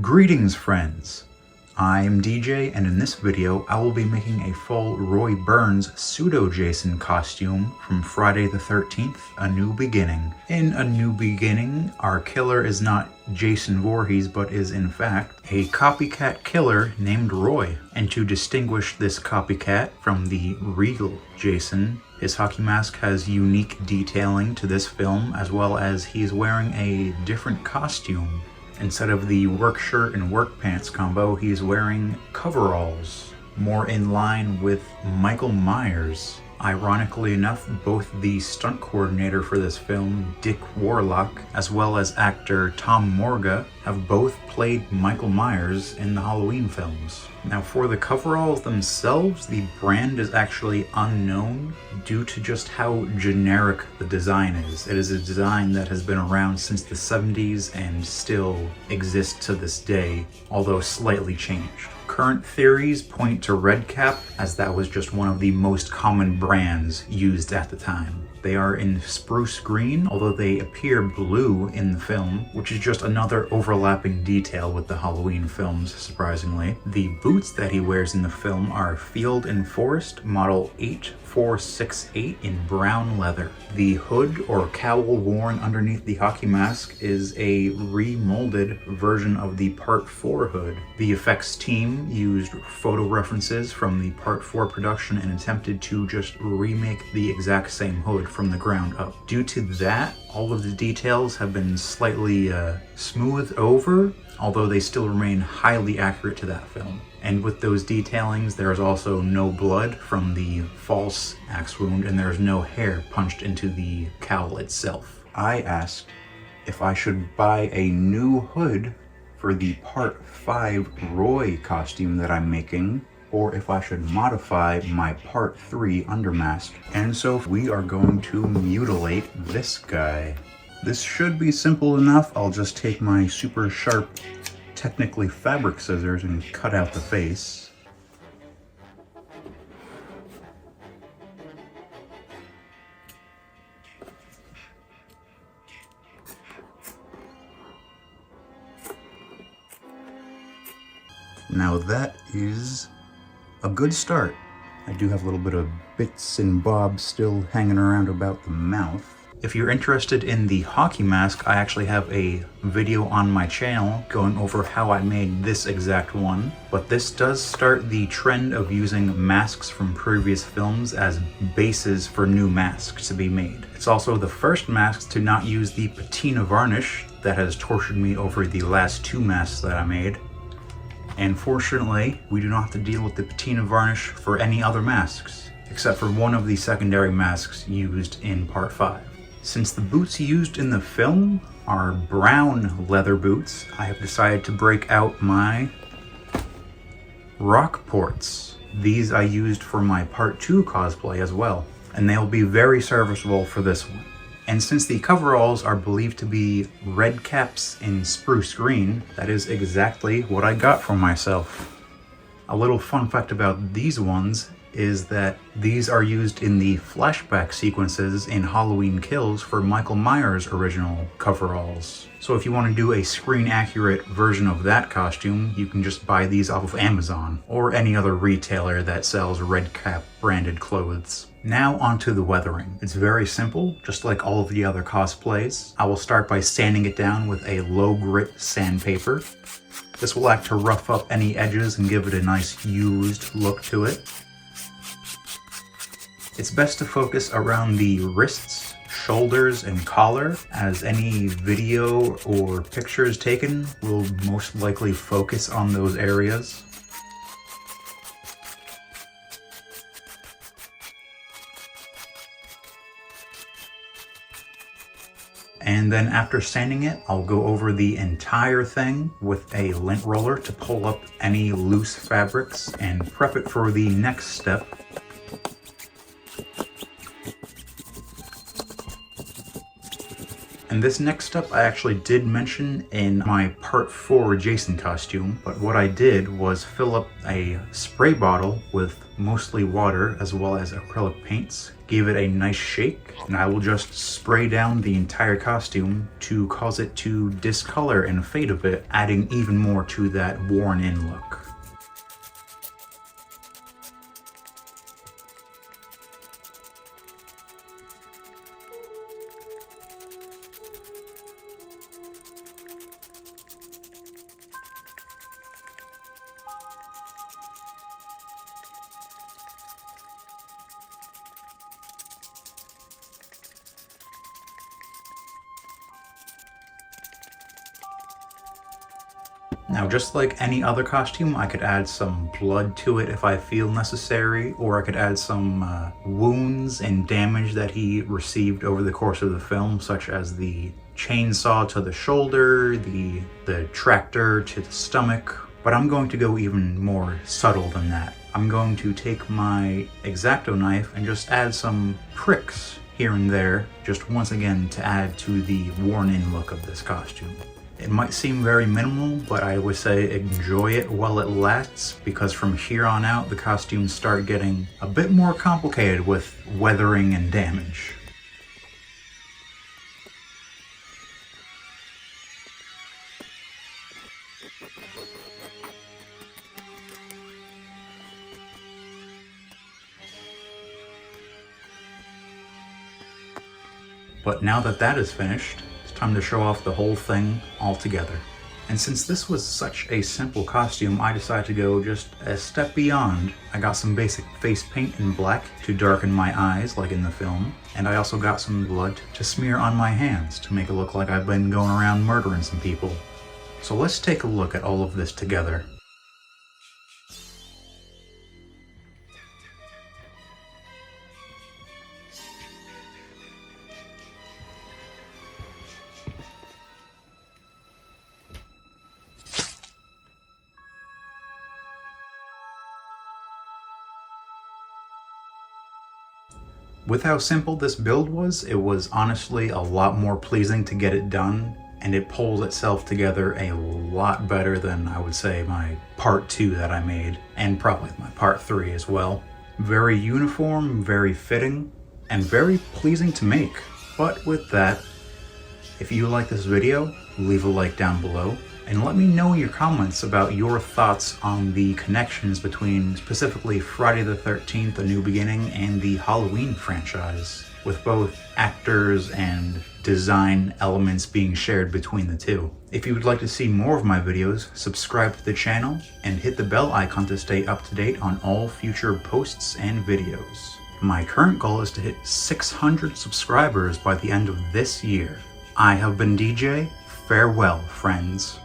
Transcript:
Greetings, friends! I'm DJ, and in this video I will be making a full Roy Burns Pseudo Jason costume from Friday the 13th, A New Beginning. In A New Beginning, our killer is not Jason Voorhees, but is in fact a copycat killer named Roy. And to distinguish this copycat from the real Jason, his hockey mask has unique detailing to this film, as well as he's wearing a different costume. Instead of the work shirt and work pants combo, he's wearing coveralls, more in line with Michael Myers. Ironically enough, both the stunt coordinator for this film, Dick Warlock, as well as actor Tom Morga, have both played Michael Myers in the Halloween films. Now, for the coveralls themselves, the brand is actually unknown due to just how generic the design is. It is a design that has been around since the 70s and still exists to this day, although slightly changed. Current theories point to Red Cap, as that was just one of the most common brands used at the time. They are in spruce green, although they appear blue in the film, which is just another overlapping detail with the Halloween films, surprisingly. The boots that he wears in the film are Field and Forest Model 8468 in brown leather. The hood or cowl worn underneath the hockey mask is a remolded version of the Part 4 hood. The effects team used photo references from the Part 4 production and attempted to just remake the exact same hood from the ground up. Due to that, all of the details have been slightly smoothed over, although they still remain highly accurate to that film. And with those detailings, there is also no blood from the false axe wound, and there is no hair punched into the cowl itself. I asked if I should buy a new hood for the Part 5 Roy costume that I'm making, or if I should modify my Part 3 undermask. And so we are going to mutilate this guy. This should be simple enough. I'll just take my super sharp, technically fabric scissors and cut out the face. Now that is a good start. I do have a little bit of bits and bobs still hanging around about the mouth. If you're interested in the hockey mask, I actually have a video on my channel going over how I made this exact one. But this does start the trend of using masks from previous films as bases for new masks to be made. It's also the first mask to not use the patina varnish that has tortured me over the last two masks that I made. And fortunately, we do not have to deal with the patina varnish for any other masks, except for one of the secondary masks used in Part 5. Since the boots used in the film are brown leather boots, I have decided to break out my Rockports. These I used for my Part 2 cosplay as well, and they'll be very serviceable for this one. And since the coveralls are believed to be red caps in spruce green, that is exactly what I got for myself. A little fun fact about these ones is that these are used in the flashback sequences in Halloween Kills for Michael Myers' original coveralls. So if you want to do a screen-accurate version of that costume, you can just buy these off of Amazon or any other retailer that sells Red Cap branded clothes. Now onto the weathering. It's very simple, just like all of the other cosplays. I will start by sanding it down with a low grit sandpaper. This will act to rough up any edges and give it a nice used look to it. It's best to focus around the wrists, shoulders, and collar, as any video or pictures taken will most likely focus on those areas. And then after sanding it, I'll go over the entire thing with a lint roller to pull up any loose fabrics and prep it for the next step. And this next step I actually did mention in my part 4 Jason costume, but what I did was fill up a spray bottle with mostly water as well as acrylic paints, give it a nice shake, and I will just spray down the entire costume to cause it to discolor and fade a bit, adding even more to that worn in look. Now, just like any other costume, I could add some blood to it if I feel necessary, or I could add some wounds and damage that he received over the course of the film, such as the chainsaw to the shoulder, the tractor to the stomach. But I'm going to go even more subtle than that. I'm going to take my X-Acto knife and just add some pricks here and there, just once again to add to the worn-in look of this costume. It might seem very minimal, but I would say enjoy it while it lasts, because from here on out the costumes start getting a bit more complicated with weathering and damage. But now that that is finished, time to show off the whole thing all together. And since this was such a simple costume, I decided to go just a step beyond. I got some basic face paint in black to darken my eyes like in the film, and I also got some blood to smear on my hands to make it look like I've been going around murdering some people. So let's take a look at all of this together. With how simple this build was, it was honestly a lot more pleasing to get it done, and it pulls itself together a lot better than I would say my part 2 that I made, and probably my part 3 as well. Very uniform, very fitting, and very pleasing to make. But with that, if you like this video, leave a like down below, and let me know in your comments about your thoughts on the connections between specifically Friday the 13th, A New Beginning, and the Halloween franchise, with both actors and design elements being shared between the two. If you would like to see more of my videos, subscribe to the channel and hit the bell icon to stay up to date on all future posts and videos. My current goal is to hit 600 subscribers by the end of this year. I have been DJ. Farewell, friends.